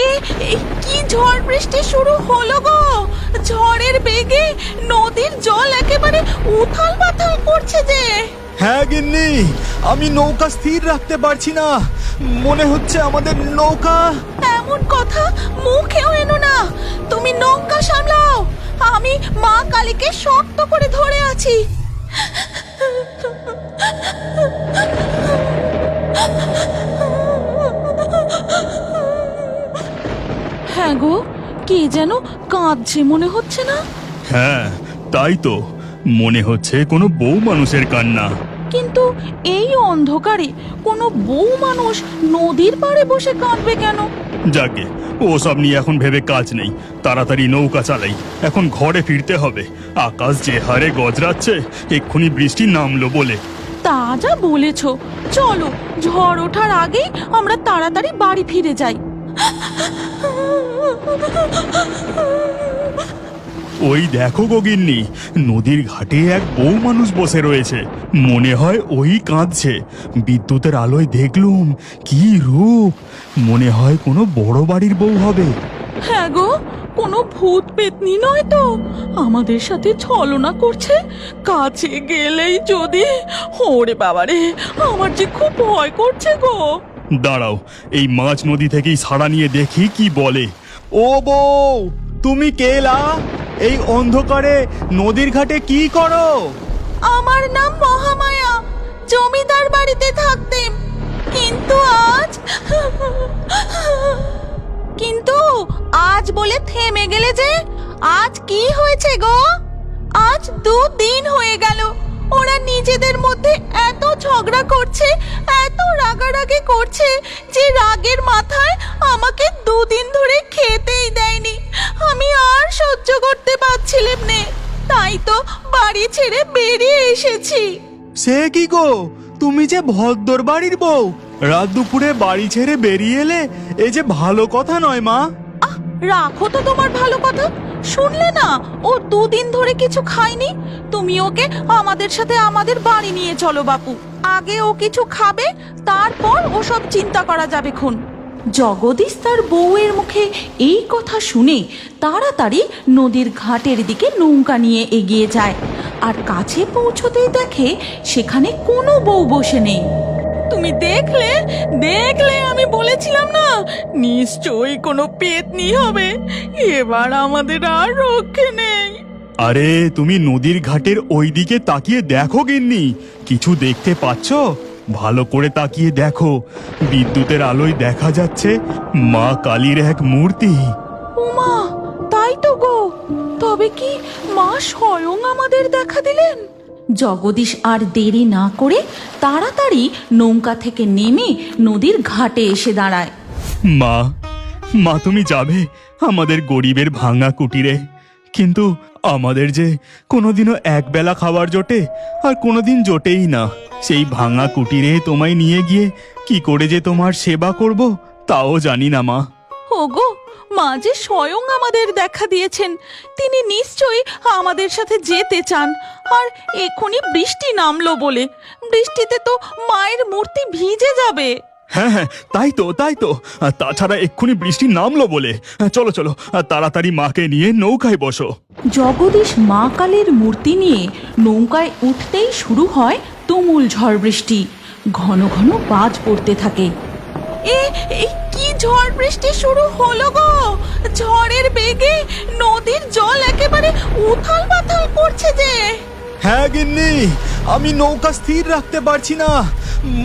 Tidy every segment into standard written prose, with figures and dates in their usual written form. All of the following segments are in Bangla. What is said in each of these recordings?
এ এ কি ঝড় বৃষ্টি শুরু হলো গো! ঝড়ের বেগে নদীর জল একেবারে উথাল পাথাল করছে যে। হ্যাঁ গিন্নি, আমি নৌকা স্থির রাখতে পারছি না, মনে হচ্ছে আমাদের নৌকা। এমন কথা মুখেও এনো না, তুমি নৌকা সামলাও, আমি মা কালীকে শক্ত করে ধরে আছি। হ্যাঁ গো, কে যেন কাঁদছে মনে হচ্ছে না? হ্যাঁ তাই তো, মনে হচ্ছে কোনো বউ মানুষের কান্না। কিন্তু এই অন্ধকারে কোনো বউ মানুষ নদীর পাড়ে বসে কাঁদবে কেন? যাকে ওসব নিয়ে এখন ভেবে কাজ নেই, তাড়াতাড়ি নৌকা চালাই, এখন ঘরে ফিরতে হবে। আকাশ যে হারে গজরাচ্ছে, এক্ষুনি বৃষ্টি নামলো বলে। তা যা বলেছ, চলো ঝড় ওঠার আগেই আমরা তাড়াতাড়ি বাড়ি ফিরে যাই। ওই দেখো গগিন্নি, নদীর ঘাটে এক বউ মানুষ বসে রয়েছে, মনে হয় ওই কাঁদছে। বিদ্যুতের আলোয় দেখলুম কি রূপ, মনে হয় কোনো বড় বাড়ির বউ হবে। হ্যাঁ গো, কোনো ভূত পেতনি নয় তো, আমাদের সাথে ছলনা করছে। কাছে গেলেই যদি, ওরে বাবারে, আমার যে খুব ভয় করছে গো। দাঁড়াও, এই মাছ নদী থেকেই ছাড়া নিয়ে দেখি কি বলে। ও বউ, তুমি কেলা? এই অন্ধকারে নদীর ঘাটে কি করো? আমার নাম মহামায়া, জমিদার বাড়িতে থাকতেম, কিন্তু আজ বলে থেমে গেলে যে। আজ কি হয়েছে গো? আজ 2 দিন হয়ে গেল ওরা নিজেদের মধ্যে এত ঝগড়া করছে, এত রাগারাগি করছে যে রাগের মাথায় আমাকে 2 দিন ধরে খেতেই দেয়নি। আমি আর সহ্য করতে পারছিলাম না, তাই তো বাড়ি ছেড়ে বেরিয়ে এসেছি। সে কি গো, তুমি যে ভদ্র বাড়ির বউ, রাত দুপুরে বাড়ি ছেড়ে বেরিয়ে এলে, এ যে ভালো কথা নয় মা। রাখো তো তোমার ভালো কথা, শুনলে না ও 2 দিন ধরে কিছু খায়নি? তুমি ওকে আমাদের সাথে আমাদের বাড়ি নিয়ে চলো বাপু, আগে ও কিছু খাবে, তারপর ওসব চিন্তা করা যাবে খন। জগদীশ তার বউয়ের মুখে এই কথা শুনে তাড়াতাড়ি নদীর ঘাটের দিকে নৌকা নিয়ে এগিয়ে যায়, আর কাছে পৌঁছতেই দেখে সেখানে কোনো বউ বসে নেই। তুমি দেখলে দেখলে আমি বলেছিলাম না, নিশ্চয়ই কোনো পেতনি হবে। এবার আমাদের আর রক্ষে নেই। আরে তুমি নদীর ঘাটের ওই দিকে তাকিয়ে দেখো গিন্নি, কিছু দেখতে পাচ্ছ? ভালো করে তাকিয়ে দেখো, বিদ্যুতের আলোয় দেখা যাচ্ছে মা কালীর এক মূর্তি। উমা, তাই তো গো, তবে কি মা স্বয়ং আমাদের দেখা দিলেন? জগদীশ আর দেরি না করে তাড়াতাড়ি নৌকা থেকে নেমে নদীর ঘাটে এসে দাঁড়ায়। মা, মা তুমি যাবে আমাদের গরিবের ভাঙা কুটিরে, কিন্তু আমাদের যে কোনোদিনও একবেলা খাবার জোটে, আর কোনোদিন জোটেই না। সেই ভাঙা কুটিরে তোমায় নিয়ে গিয়ে কি করে যে তোমার সেবা করব তাও জানি না মা। ওগো, মা যে স্বয়ং আমাদের দেখা দিয়েছেন, তিনি নিশ্চয়ই আমাদের সাথে যেতে চান। আর এখনই বৃষ্টি নামলো বলে, বৃষ্টিতে তো মায়ের মূর্তি ভিজে যাবে। হ্যাঁ হ্যাঁ, তাই তো তাই তো, আর তাছাড়া এক্ষুনি বৃষ্টি নামলো বলে। চলো চলো, তাড়াতাড়ি মাকে নিয়ে নৌকায় বসো। জগদীশ মা কালীর মূর্তি নিয়ে নৌকায় উঠতেই শুরু হয় তুমুল ঝড় বৃষ্টি, ঘন ঘন বাজ পড়তে থাকে। কি ঝড় বৃষ্টি শুরু হলো গো! ঝড়ের বেগে নদীর জল একেবারে উথাল পাথাল করছে যে। হ্যাঁ গিন্নি, আমি নৌকা স্থির রাখতে পারছি না,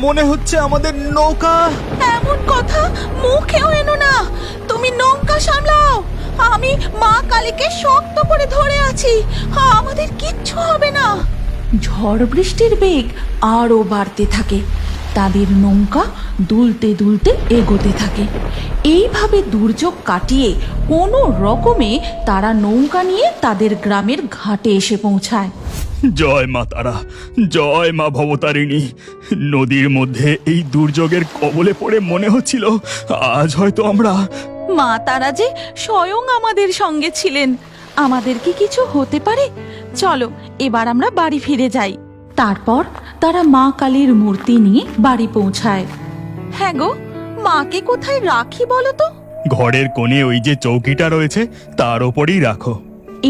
মনে হচ্ছে আমাদের নৌকা। এমন কথা মুখেও এনো না, তুমি নৌকা সামলাও, আমি মা কালীকে শক্ত করে ধরে আছি, আমাদের কিচ্ছু হবে না। ঝড় বৃষ্টির বেগ আরো বাড়তে থাকে, তাদের নৌকা দুলতে দুলতে এগোতে থাকে। এইভাবে দুর্যোগ কাটিয়ে কোনো রকমে তারা নৌকা নিয়ে তাদের গ্রামের ঘাটে এসে পৌঁছায়। জয় মা তারা, জয় মা ভবতারিণী। নদীর মধ্যে এই দুর্যোগের কবলে পড়ে মনে হচ্ছিল আজ হয়তো আমরা। মা তারা যে স্বয়ং আমাদের সঙ্গে ছিলেন, আমাদের কি কিছু হতে পারে? চলো এবার আমরা বাড়ি ফিরে যাই। তারপর তারা মা কালীর মূর্তি নিয়ে বাড়ি পৌঁছায়। হ্যাঁ গো, মাকে কোথায় রাখি বলো তো? ঘরের কোণে ওই যে চৌকিটা রয়েছে তার ওপরেই রাখো।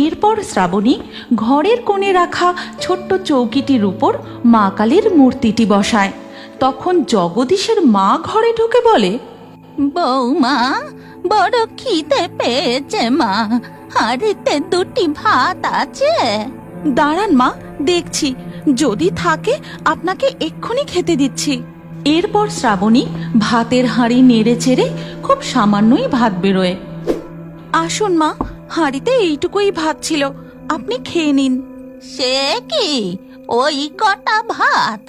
এরপর শ্রাবণী ঘরের কোণে রাখা ছোট্ট চৌকিটির উপর মা কালীর মূর্তিটি বসায়। তখন জগদীশের মা ঘরে ঢুকে বলে, বৌমা, বড় খিদে পেয়েছে মা, হাঁড়িতে দুটি ভাত আছে? দাঁড়ান মা, দেখছি, যদি থাকে আপনাকে এক্ষুনি খেতে দিচ্ছি। এরপর শ্রাবণী ভাতের হাঁড়ি নেড়ে চেড়ে খুব সামান্যই ভাত বেরোয়। আসুন মা, হাঁড়িতে এইটুকুই ভাত ছিল, আপনি খেয়ে নিন। সে কি, ওই কটা ভাত?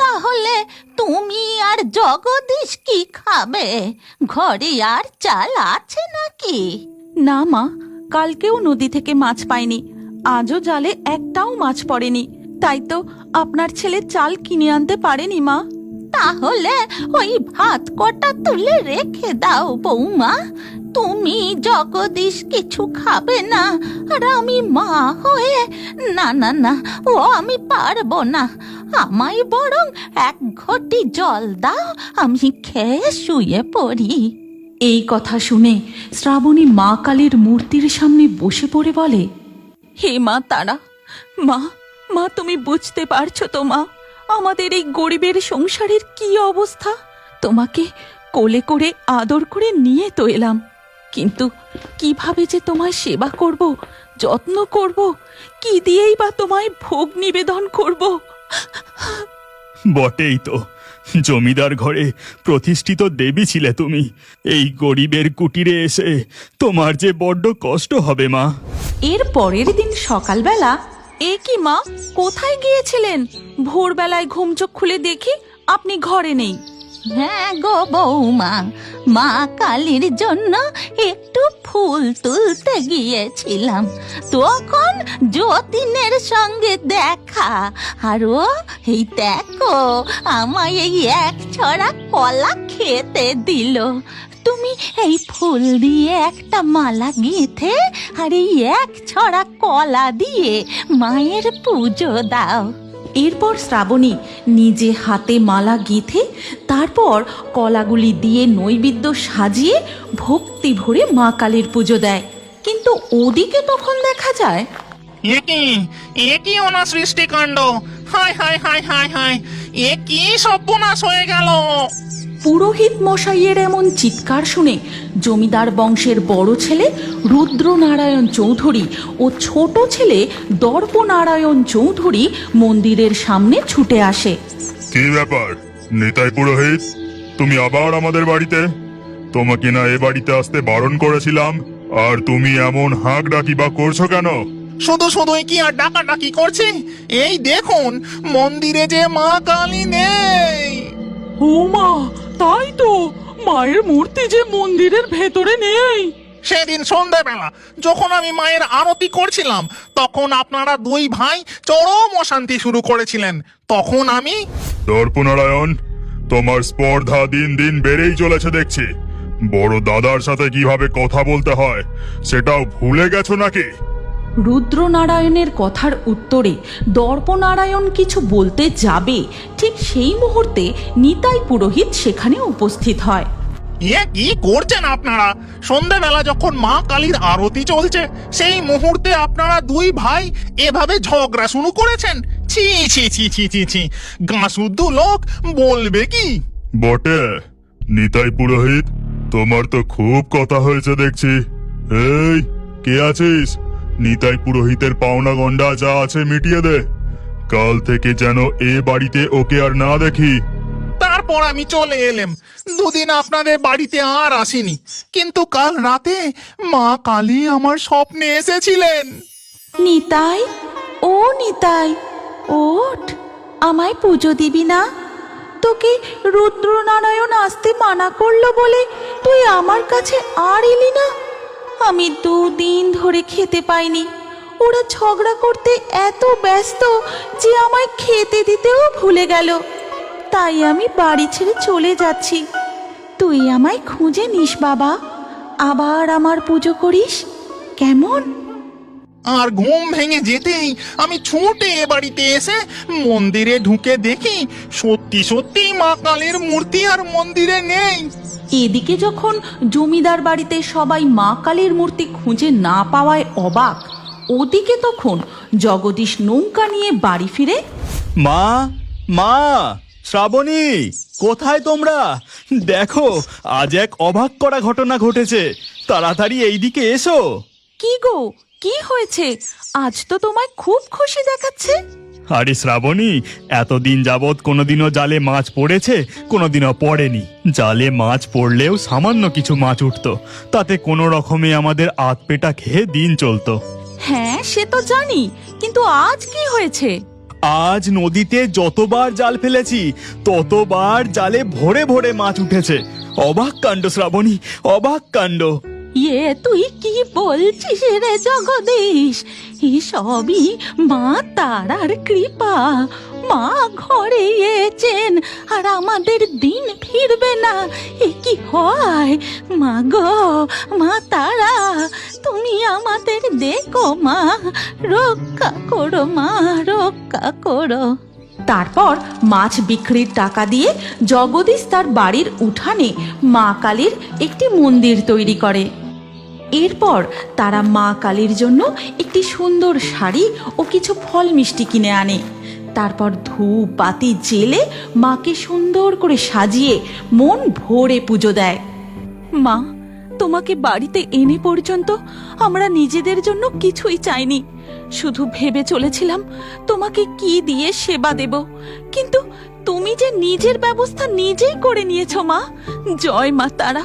তাহলে তুমি আর জগদীশ কি খাবে? ঘরে আর চাল আছে নাকি? না মা, কালকেও নদী থেকে মাছ পাইনি, আজও জালে একটাও মাছ পড়েনি, তাই তো আপনার ছেলে চাল কিনে আনতে পারেনি মা। তাহলে ওই ভাত কটা তুলে রেখে দাও বৌমা। তুমি জগদীশ কিছু খাবে না, আর আমি মা হয়ে, না না না, ও আমি পারবো না। আমায় বরং এক ঘটি জল দাও, আমি খেয়ে শুয়ে পড়ি। এই কথা শুনে শ্রাবণী মা কালীর মূর্তির সামনে বসে পড়ে বলে, হে মা তারা, মা মা তুমি বুঝতে পারছো তো মা, আমাদের এই গরিবের সংসারের কি অবস্থা? তোমাকে কোলে করে আদর করে নিয়ে তো এলাম, কিন্তু কিভাবে যে তোমায় সেবা করব, যত্ন করব, কি দিয়েই বা তোমায় ভোগ নিবেদন করব? বটেই তো, জমিদার ঘরে প্রতিষ্ঠিত দেবী ছিলে তুমি, এই গরিবের কুটিরে এসে তোমার যে বড্ড কষ্ট হবে মা। এর পরের দিন সকালবেলা, এ কি মা, কোথায় গিয়েছিলেন? ভোরবেলায় ঘুম চোখ খুলে দেখি আপনি ঘরে নেই। হ্যাঁ গো বৌমা, মা কালীর জন্য একটু ফুল তুলতে গিয়েছিলাম, তখন যতীনের সঙ্গে দেখা, আর ও এই দেখো আমায় এই এক ছড়া কলা খেতে দিল। তুমি এই ফুল দিয়ে একটা মালা গেঁথে আর এই এক ছড়া কলা দিয়ে মায়ের পুজো দাও। এরপর শ্রাবণী নিজে হাতে মালা গেঁথে তারপর কলাগুলি দিয়ে নৈবেদ্য সাজিয়ে ভক্তি ভরে মা কালীর পুজো দেয়। কিন্তু ওদিকে তখন দেখা যায়, এ কি অনাসৃষ্টিকাণ্ড! হায় হায় হায় হায় হায়, এ কি সর্বনাশ হয়ে গেল! পুরোহিত মশাইয়ের এমন চিৎকার শুনে জমিদার বংশের বড় ছেলে রুদ্রনারায়ণ চৌধুরী ও ছোট ছেলে দর্পনারায়ণ চৌধুরী মন্দিরের সামনে ছুটে আসে। কি ব্যাপার নিতাই পুরোহিত, তুমি আবার আমাদের বাড়িতে? তোমাকে না এ বাড়িতে আসতে বারণ করেছিলাম, আর তুমি এমন হাঁক ডাকি বা করছো কেন? শুধু শুধুই কি আর ডাকাডাকি করছি? এই দেখুন, মন্দিরে যে মা কালী নেই। ও মা, তাই তো, মায়ের মূর্তি যে মন্দিরের ভেতরে নেই। সেদিন সন্ধ্যাবেলা যখন আমি মায়ের আরতি করছিলাম, তখন আপনারা দুই ভাই চরম অশান্তি শুরু করেছিলেন। তখন আমি... দর্পনারায়ণ, তোমার স্পর্ধা দিন দিন বেড়েই চলেছে দেখছি। বড় দাদার সাথে কিভাবে কথা বলতে হয় সেটাও ভুলে গেছো নাকি? রুদ্রনারায়ণের কথার উত্তরে দর্পনারায়ণ কিছু বলতে যাবে, ঠিক সেই মুহূর্তে নিতাই পুরোহিত সেখানে উপস্থিত হয়। এ কি করছেন আপনারা? সন্ধ্যাবেলা যখন মা কালীর আরতি চলছে, সেই মুহূর্তে আপনারা দুই ভাই এভাবে ঝগড়া শুরু করেছেন? ছি ছি ছি ছি ছি ছি, গাঁশুদ্ধ লোক বলবে কি? বটে, নিতাই পুরোহিত, তোমার তো খুব কথা হয়েছে দেখছি। এই, কে আছিস? নিতাই পুরোহিতের পাওনা গন্ডা যা আছে মিটিয়ে দে, কাল থেকে যেন এ বাড়িতে ওকে আর না দেখি। তারপর আমি চলে এলাম, দুদিন আপনাদের বাড়িতে আর আসিনি, কিন্তু কাল রাতে মা কালী আমার স্বপ্নে এসেছিলেন। নিতাই, ও নিতাই, ওঠ, আমায় পুজো দিবি না? তোকে রুদ্রনারায়ণ আসতে মানা করলো বলে তুই আমার কাছে আর এলি না? আমি 2 দিন ধরে খেতে পাইনি, ওরা ঝগড়া করতে এত ব্যস্ত যে আমায় খেতে দিতেও ভুলে গেল, তাই আমি বাড়ি ছেড়ে চলে যাচ্ছি। তুই আমায় খুঁজে নিস বাবা, আবার আমার পুজো করিস, কেমন? আর ঘুম ভেঙে যেতেই আমি ছুটে এ বাড়িতে এসে মন্দিরে ঢুকে দেখি সত্যি সত্যি মা কালীর মূর্তি আর মন্দিরে নেই। এদিকে যখন জমিদার বাড়িতে সবাই মা কালীর মূর্তি খুঁজে না পাওয়ায় অবাক, ওদিকে তখন জগদীশ নৌকা নিয়ে বাড়ি ফিরে। মা, মা, শ্রাবণী, কোথায় তোমরা? দেখো, আজ এক অবাক করা ঘটনা ঘটেছে। তাড়াতাড়ি এইদিকে এসো। কি গো, কি হয়েছে? আজ তো তোমায় খুব খুশি দেখাচ্ছে। আরে শ্রাবণী, এতদিন যাবৎ কোনোদিনও জালে মাছ পড়েছে, কোনোদিনও পড়েনি। জালে মাছ পড়লেও সামান্য কিছু মাছ উঠতো, তাতে কোনো রকমে আমাদের আধ পেটা খেয়ে দিন চলতো। হ্যাঁ, সে তো জানি, কিন্তু আজ কি হয়েছে? আজ নদীতে যতবার জাল ফেলেছি ততবার জালে ভরে ভরে মাছ উঠেছে। অবাক কাণ্ড শ্রাবণী, অবাক কাণ্ড। তুই কি বলছিস রে জগদীশ? সবই মা তারার কৃপা। মা ঘরে এসেছেন আর আমাদের দিন ফিরবে না, এ কি হয়? মা গো, মা তারা, তুমি আমাদের দেখো মা, রক্ষা করো মা, রক্ষা করো। তারপর মাছ বিক্রির টাকা দিয়ে জগদীশ তার বাড়ির উঠানে মা কালীর একটি মন্দির তৈরি করে। এরপর তারা মা কালীর জন্য একটি সুন্দর শাড়ি ও কিছু ফল মিষ্টি কিনে আনে। তারপর ধূপ বাতি জেলে মাকে সুন্দর করে সাজিয়ে মন ভরে পুজো দেয়। মা, তোমাকে বাড়িতে এনে পর্যন্ত আমরা নিজেদের জন্য কিছুই চাইনি, শুধু ভেবে চলেছিলাম তোমাকে কি দিয়ে সেবা দেব, কিন্তু তুমি যে নিজের ব্যবস্থা নিজেই করে নিয়েছো মা। জয় মা তারা,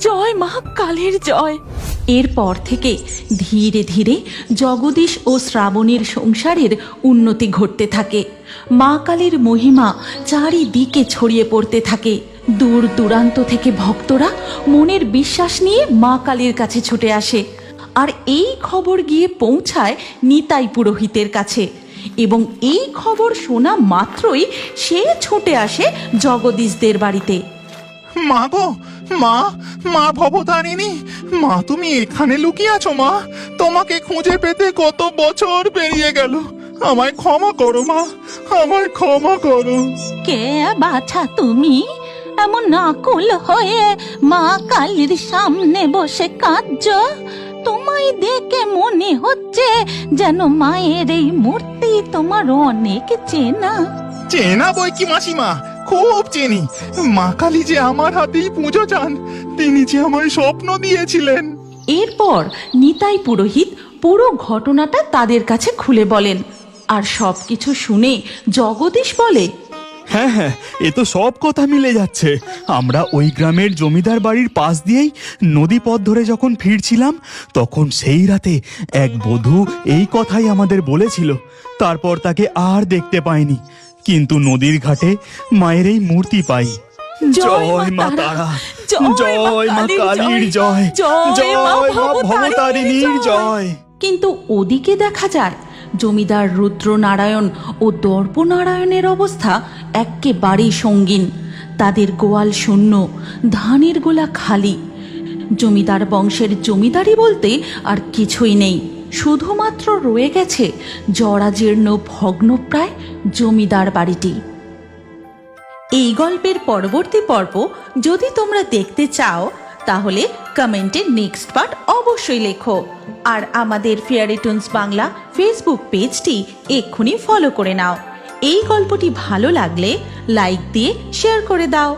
জয় মা কালীর জয়। এরপর থেকে ধীরে ধীরে জগদীশ ও শ্রাবণীর সংসারের উন্নতি ঘটতে থাকে। মা কালীর মহিমা চারিদিকে ছড়িয়ে পড়তে থাকে। দূর দূরান্ত থেকে ভক্তরা মনের বিশ্বাস নিয়ে মা কালীর কাছে ছুটে আসে। আর এই খবর গিয়ে পৌঁছায় নিতাই পুরোহিতের কাছে, এবং এই খবর শোনা মাত্রই সে ছুটে আসে জগদীশদের বাড়িতে। মা গো, মা, মা ভবতারিণী, মা তুমি এখানে লুকিয়ে আছো? মা, তোমাকে খুঁজে পেতে কত বছর পেরিয়ে গেল। আমায় ক্ষমা করো মা, আমায় ক্ষমা করো। কে বাছা তুমি? এমন আকুল হয়ে মা কালীর সামনে বসে কাঁদছো? তোমায় দেখে মনে হচ্ছে যেন মায়ের এই মূর্তি তোমার অনেক চেনা। চেনা বই কি মাসিমা, খুব চিনি। মা কালী যে আমার হাতেই পুজো চান, তিনি যে আমায় স্বপ্ন দিয়েছিলেন। এরপর নিতাই পুরোহিত পুরো ঘটনাটা তাদের কাছে খুলে বলেন। আর সবকিছু শুনে জগদীশ বলে, হ্যাঁ হ্যাঁ, এ তো সব কথা মিলে যাচ্ছে। আমরা ওই গ্রামের জমিদার বাড়ির পাশ দিয়েই নদী পথ ধরে যখন ফিরছিলাম, তখন সেই রাতে এক বধূ এই কথাই আমাদের বলেছিল। তারপর তাকে আর দেখতে পাইনি, কিন্তু নদীর ঘাটে মায়ের এই মূর্তি পাই। জয় মা তারা, জয় মা কালীর জয়, জয় মা ভবতারিণীর জয়। কিন্তু ওদিকে দেখা যায় জমিদার রুদ্রনারায়ণ ও দর্পনারায়ণের অবস্থা এক্কেবারেই সঙ্গীন। তাদের গোয়াল শূন্য, ধানের গোলা খালি। জমিদার বংশের জমিদারি বলতে আর কিছুই নেই, শুধুমাত্র রয়ে গেছে জরাজীর্ণ ভগ্নপ্রায় জমিদার বাড়িটি। এই গল্পের পরবর্তী পর্ব যদি তোমরা দেখতে চাও তাহলে কমেন্টে নেক্সট পার্ট অবশ্যই লেখো। আর আমাদের ফেয়ারি টুনস বাংলা ফেসবুক পেজটি এক্ষুনি ফলো করে নাও। এই গল্পটি ভালো লাগলে লাইক দিয়ে শেয়ার করে দাও।